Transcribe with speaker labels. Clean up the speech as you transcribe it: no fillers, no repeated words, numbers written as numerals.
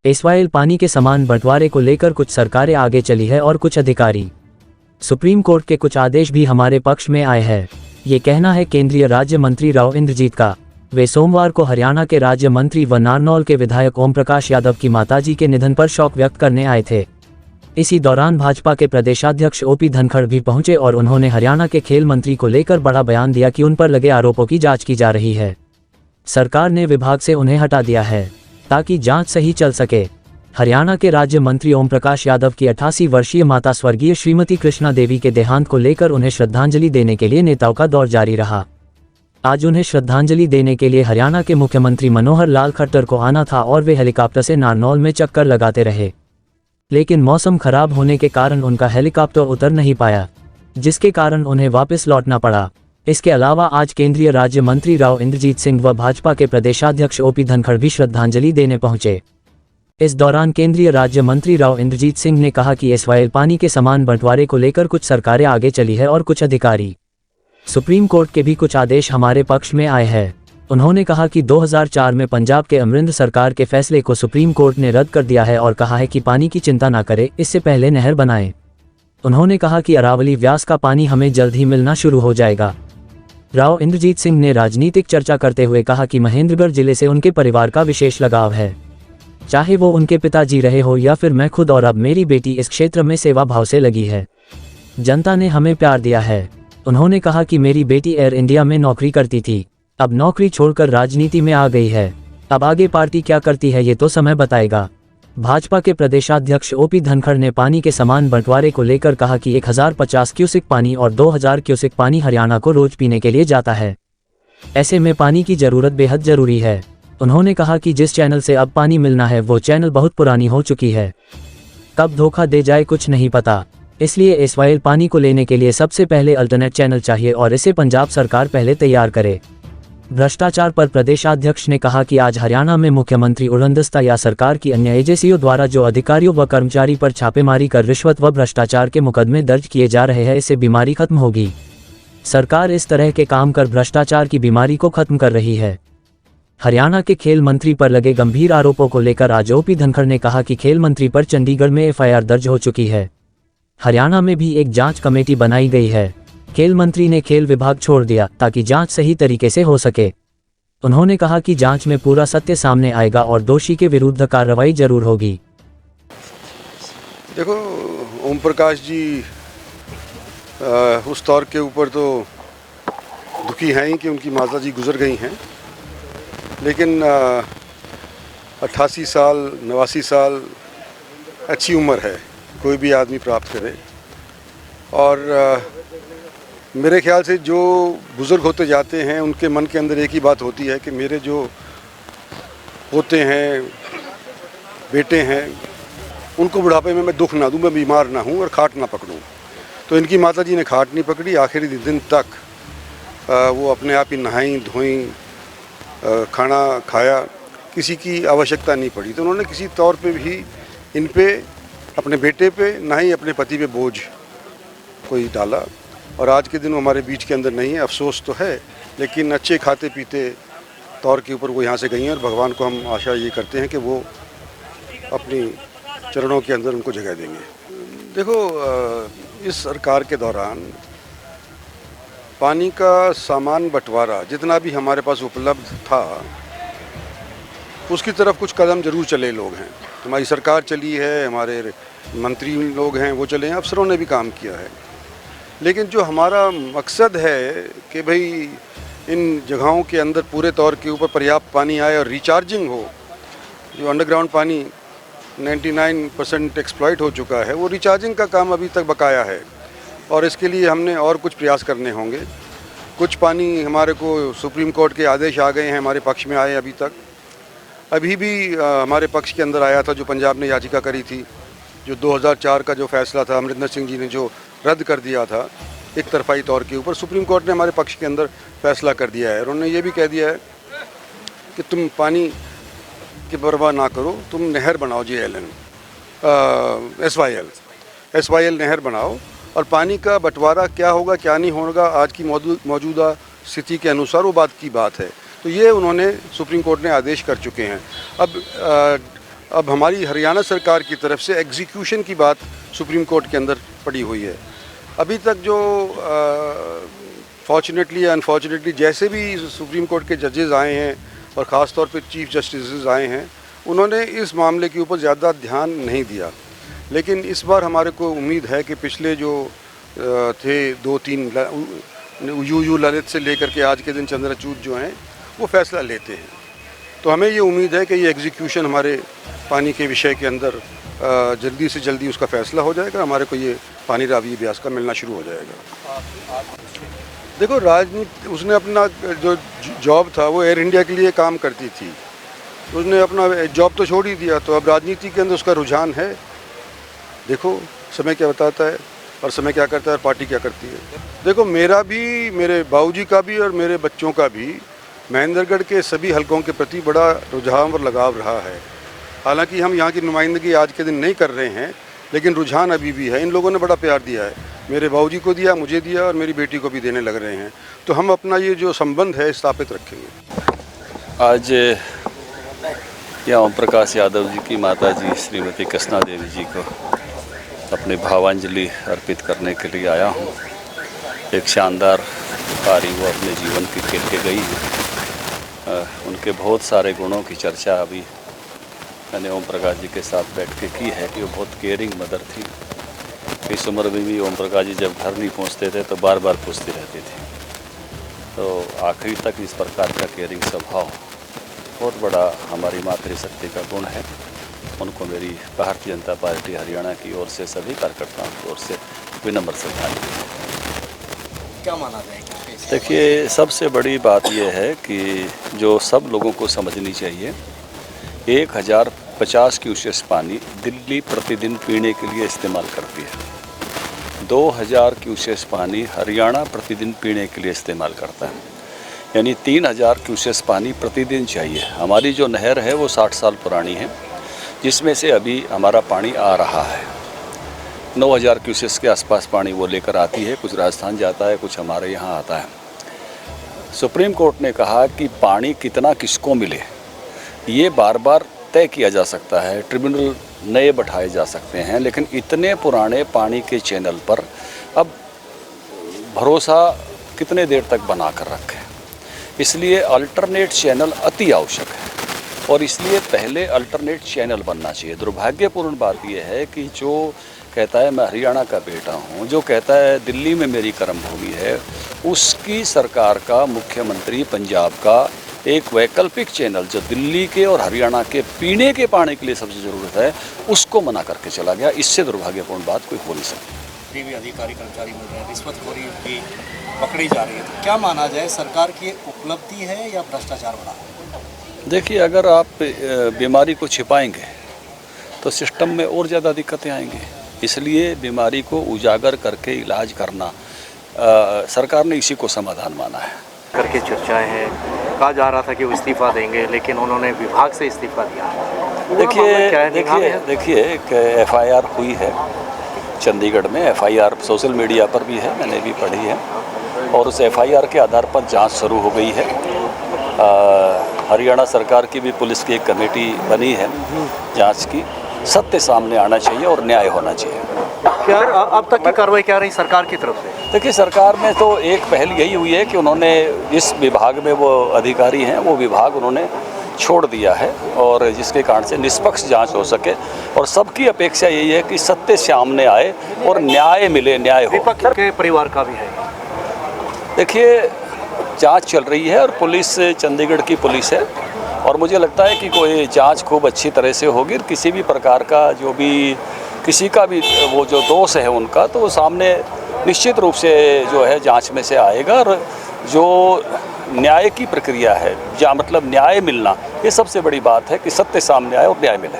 Speaker 1: SYL पानी के समान बंटवारे को लेकर कुछ सरकारें आगे चली है और कुछ अधिकारी। सुप्रीम कोर्ट के कुछ आदेश भी हमारे पक्ष में आए हैं, ये कहना है केंद्रीय राज्य मंत्री राव इंद्रजीत का। वे सोमवार को हरियाणा के राज्य मंत्री व नारनौल के विधायक ओम प्रकाश यादव की माताजी के निधन पर शोक व्यक्त करने आए थे। इसी दौरान भाजपा के प्रदेशाध्यक्ष ओपी धनखड़ भी पहुंचे और उन्होंने हरियाणा के खेल मंत्री को लेकर बड़ा बयान दिया कि उन पर लगे आरोपों की जांच की जा रही है। सरकार ने विभाग से उन्हें हटा दिया है ताकि जांच सही चल सके। हरियाणा के राज्य मंत्री ओम प्रकाश यादव की 88 वर्षीय माता स्वर्गीय श्रीमती कृष्णा देवी के देहांत को लेकर उन्हें श्रद्धांजलि देने के लिए नेताओं का दौर जारी रहा। आज उन्हें श्रद्धांजलि देने के लिए हरियाणा के मुख्यमंत्री मनोहर लाल खट्टर को आना था और वे हेलीकॉप्टर से नारनौल में चक्कर लगाते रहे, लेकिन मौसम खराब होने के कारण उनका हेलीकॉप्टर उतर नहीं पाया, जिसके कारण उन्हें वापस लौटना पड़ा। इसके अलावा आज केंद्रीय राज्य मंत्री राव इंद्रजीत सिंह व भाजपा के प्रदेशाध्यक्ष ओपी धनखड़ भी श्रद्धांजलि देने पहुंचे। इस दौरान केंद्रीय राज्य मंत्री राव इंद्रजीत सिंह ने कहा कि एसवाईएल पानी के समान बंटवारे को लेकर कुछ सरकारें आगे चली है और कुछ अधिकारी। सुप्रीम कोर्ट के भी कुछ आदेश हमारे पक्ष में आए हैं। उन्होंने कहा कि 2004 में पंजाब के अमरिंदर सरकार के फैसले को सुप्रीम कोर्ट ने रद्द कर दिया है और कहा है कि पानी की चिंता न करे, इससे पहले नहर बनाएं। उन्होंने कहा कि अरावली व्यास का पानी हमें जल्द ही मिलना शुरू हो जाएगा। राव इंद्रजीत सिंह ने राजनीतिक चर्चा करते हुए कहा कि महेंद्रगढ़ जिले से उनके परिवार का विशेष लगाव है, चाहे वो उनके पिताजी रहे हो या फिर मैं खुद, और अब मेरी बेटी इस क्षेत्र में सेवा भाव से लगी है। जनता ने हमें प्यार दिया है। उन्होंने कहा कि मेरी बेटी एयर इंडिया में नौकरी करती थी, अब नौकरी छोड़कर राजनीति में आ गई है। अब आगे पार्टी क्या करती है ये तो समय बताएगा। भाजपा के प्रदेशाध्यक्ष ओपी धनखड़ ने पानी के समान बंटवारे को लेकर कहा कि 1050 क्यूसेक पानी और 2000 क्यूसेक पानी हरियाणा को रोज पीने के लिए जाता है। ऐसे में पानी की जरूरत बेहद जरूरी है। उन्होंने कहा कि जिस चैनल से अब पानी मिलना है वो चैनल बहुत पुरानी हो चुकी है, कब धोखा दे जाए कुछ नहीं पता। इसलिए एसवाईएल पानी को लेने के लिए सबसे पहले अल्टरनेट चैनल चाहिए और इसे पंजाब सरकार पहले तैयार करे। भ्रष्टाचार पर प्रदेशाध्यक्ष ने कहा कि आज हरियाणा में मुख्यमंत्री उड़नदस्ता या सरकार की अन्य एजेंसियों द्वारा जो अधिकारियों व कर्मचारी पर छापेमारी कर रिश्वत व भ्रष्टाचार के मुकदमे दर्ज किए जा रहे हैं, इससे बीमारी खत्म होगी। सरकार इस तरह के काम कर भ्रष्टाचार की बीमारी को खत्म कर रही है। हरियाणा के खेल मंत्री पर लगे गंभीर आरोपों को लेकर आज ओपी धनखड़ ने कहा कि खेल मंत्री पर चंडीगढ़ में एफआईआर दर्ज हो चुकी है। हरियाणा में भी एक जांच कमेटी बनाई गई है। खेल मंत्री ने खेल विभाग छोड़ दिया ताकि जांच सही तरीके से हो सके। उन्होंने कहा कि जांच में पूरा सत्य सामने आएगा और दोषी के विरुद्ध कार्रवाई जरूर होगी।
Speaker 2: देखो, ओम प्रकाश जी उस तौर के ऊपर तो दुखी हैं ही कि उनकी माता जी गुजर गई हैं, लेकिन 88 साल 89 साल अच्छी उम्र है कोई भी आदमी प्राप्त करे। और मेरे ख्याल से जो बुज़ुर्ग होते जाते हैं उनके मन के अंदर एक ही बात होती है कि मेरे जो पोते हैं, बेटे हैं, उनको बुढ़ापे में मैं दुख ना दूं, मैं बीमार ना हूं और खाट ना पकड़ूं। तो इनकी माता जी ने खाट नहीं पकड़ी, आखिरी दिन तक वो अपने आप ही नहाई धोई, खाना खाया, किसी की आवश्यकता नहीं पड़ी। तो उन्होंने किसी तौर पे भी इन पे, अपने बेटे पे, ना ही अपने पति पे बोझ कोई डाला। और आज के दिन वो हमारे बीच के अंदर नहीं है, अफसोस तो है, लेकिन अच्छे खाते पीते तौर के ऊपर वो यहाँ से गई हैं और भगवान को हम आशा ये करते हैं कि वो अपनी चरणों के अंदर उनको जगह देंगे। देखो, इस सरकार के दौरान पानी का सामान बंटवारा जितना भी हमारे पास उपलब्ध था उसकी तरफ कुछ कदम जरूर चले लोग हैं। हमारी सरकार चली है, हमारे मंत्री लोग हैं वो चले हैं, अफसरों ने भी काम किया है। लेकिन जो हमारा मकसद है कि भाई इन जगहों के अंदर पूरे तौर के ऊपर पर्याप्त पानी आए और रिचार्जिंग हो, जो अंडरग्राउंड पानी 99% एक्सप्लॉइट हो चुका है, वो रिचार्जिंग का काम अभी तक बकाया है और इसके लिए हमने और कुछ प्रयास करने होंगे। कुछ पानी हमारे को सुप्रीम कोर्ट के आदेश आ गए हैं, हमारे पक्ष में आए अभी भी हमारे पक्ष के अंदर आया था जो पंजाब ने याचिका करी थी, जो 2004 का जो फैसला था अमरिंदर सिंह जी ने जो रद्द कर दिया था एक तरफाई तौर के ऊपर, सुप्रीम कोर्ट ने हमारे पक्ष के अंदर फैसला कर दिया है और उन्होंने ये भी कह दिया है कि तुम पानी की परवाह ना करो, तुम नहर बनाओ, एसवाईएल नहर बनाओ और पानी का बंटवारा क्या होगा क्या नहीं होगा आज की मौजूदा स्थिति के अनुसार वो बात की बात है। तो ये उन्होंने सुप्रीम कोर्ट ने आदेश कर चुके हैं। अब अब हमारी हरियाणा सरकार की तरफ से एग्जीक्यूशन की बात सुप्रीम कोर्ट के अंदर पड़ी हुई है। अभी तक जो फॉर्चुनेटली या अनफॉर्चुनेटली जैसे भी सुप्रीम कोर्ट के जजेस आए हैं और ख़ास तौर पे चीफ जस्टिस आए हैं, उन्होंने इस मामले के ऊपर ज़्यादा ध्यान नहीं दिया। लेकिन इस बार हमारे को उम्मीद है कि पिछले जो थे 2-3 यू ललित से लेकर के आज के दिन चंद्रचूड़ जो हैं वो फैसला लेते हैं। तो हमें ये उम्मीद है कि ये एग्जीक्यूशन हमारे पानी के विषय के अंदर जल्दी से जल्दी उसका फैसला हो जाएगा, हमारे को ये पानी रावी ब्यास का मिलना शुरू हो जाएगा। देखो, राजनीति उसने अपना जो जॉब था वो एयर इंडिया के लिए काम करती थी, उसने अपना जॉब तो छोड़ ही दिया, तो अब राजनीति के अंदर उसका रुझान है। देखो समय क्या बताता है और समय क्या करता है और पार्टी क्या करती है। देखो, मेरा भी, मेरे बाबूजी का भी और मेरे बच्चों का भी महेंद्रगढ़ के सभी हलकों के प्रति बड़ा रुझान और लगाव रहा है। हालांकि हम यहाँ की नुमाइंदगी आज के दिन नहीं कर रहे हैं, लेकिन रुझान अभी भी है। इन लोगों ने बड़ा प्यार दिया है, मेरे बाबूजी को दिया, मुझे दिया और मेरी बेटी को भी देने लग रहे हैं। तो हम अपना ये जो संबंध है स्थापित रखेंगे।
Speaker 3: आज यहाँ ओम प्रकाश यादव जी की माता जी श्रीमती कृष्णा देवी जी को अपनी भावांजलि अर्पित करने के लिए आया हूँ। एक शानदार पारी वो अपने जीवन की खेल के गई है। उनके बहुत सारे गुणों की चर्चा अभी मैंने ओम प्रकाश जी के साथ बैठ के की है कि वो बहुत केयरिंग मदर थी। इस उम्र में भी ओम प्रकाश जी जब घर नहीं पहुंचते थे तो बार बार पूछती रहती थी। तो आखिरी तक इस प्रकार का केयरिंग स्वभाव बहुत बड़ा हमारी मातृशक्ति का गुण है। उनको मेरी भारतीय जनता पार्टी हरियाणा की ओर से, सभी कार्यकर्ताओं की ओर से विनम्र श्रद्धांजलि।
Speaker 4: क्या माना जाएगा?
Speaker 3: देखिए, सबसे बड़ी बात यह है कि जो सब लोगों को समझनी चाहिए, 1050 क्यूसेक पानी दिल्ली प्रतिदिन पीने के लिए इस्तेमाल करती है। 2000 क्यूसेक पानी हरियाणा प्रतिदिन पीने के लिए इस्तेमाल करता है, यानी 3000 क्यूसेक पानी प्रतिदिन चाहिए। हमारी जो नहर है वो 60 साल पुरानी है, जिसमें से अभी हमारा पानी आ रहा है। 9000 क्यूसेक के आसपास पानी वो लेकर आती है, कुछ राजस्थान जाता है, कुछ हमारे यहाँ आता है। सुप्रीम कोर्ट ने कहा कि पानी कितना किसको मिले ये बार बार तय किया जा सकता है, ट्रिब्यूनल नए बैठाए जा सकते हैं, लेकिन इतने पुराने पानी के चैनल पर अब भरोसा कितने देर तक बना कर रखें। इसलिए अल्टरनेट चैनल अति आवश्यक है और इसलिए पहले अल्टरनेट चैनल बनना चाहिए। दुर्भाग्यपूर्ण बात यह है कि जो कहता है मैं हरियाणा का बेटा हूँ, जो कहता है दिल्ली में मेरी कर्मभूमि है, उसकी सरकार का मुख्यमंत्री पंजाब का एक वैकल्पिक चैनल जो दिल्ली के और हरियाणा के पीने के पानी के लिए सबसे ज़रूरत है, उसको मना करके चला गया। इससे दुर्भाग्यपूर्ण बात कोई हो नहीं सकती।
Speaker 4: भी अधिकारी कर्मचारी मिल रहे हैं, रिश्वतखोरी भी पकड़ी जा रही है, तो क्या माना जाए, सरकार की उपलब्धि है या भ्रष्टाचार बढ़ा?
Speaker 3: देखिए, अगर आप बीमारी को छिपाएंगे तो सिस्टम में और ज़्यादा दिक्कतें आएंगी। इसलिए बीमारी को उजागर करके इलाज करना सरकार ने इसी को समाधान माना है।
Speaker 4: करके चर्चाएं हैं, कहा जा रहा था कि वो इस्तीफा देंगे, लेकिन उन्होंने विभाग से इस्तीफा दिया।
Speaker 3: देखिए एक एफआईआर हुई है चंडीगढ़ में। एफआईआर सोशल मीडिया पर भी है, मैंने भी पढ़ी है, और उस एफआईआर के आधार पर जांच शुरू हो गई है। हरियाणा सरकार की भी पुलिस की एक कमेटी बनी है जांच की। सत्य सामने आना चाहिए और न्याय होना चाहिए।
Speaker 4: क्या अब तक की कार्रवाई क्या रही सरकार की तरफ से?
Speaker 3: देखिए, सरकार में तो एक पहल यही हुई है कि उन्होंने इस विभाग में वो अधिकारी हैं, वो विभाग उन्होंने छोड़ दिया है, और जिसके कारण से निष्पक्ष जांच हो सके। और सबकी अपेक्षा यही है कि सत्य सामने आए और न्याय मिले, न्याय हो।
Speaker 4: विपक्ष के परिवार का भी है।
Speaker 3: देखिए, जांच चल रही है और पुलिस चंडीगढ़ की पुलिस है, और मुझे लगता है कि कोई जांच खूब अच्छी तरह से होगी। किसी भी प्रकार का जो भी किसी का भी वो जो दोष है उनका, तो वो सामने निश्चित रूप से जो है जांच में से आएगा। और जो न्याय की प्रक्रिया है, या मतलब न्याय मिलना, ये सबसे बड़ी बात है कि सत्य सामने आए और न्याय मिले।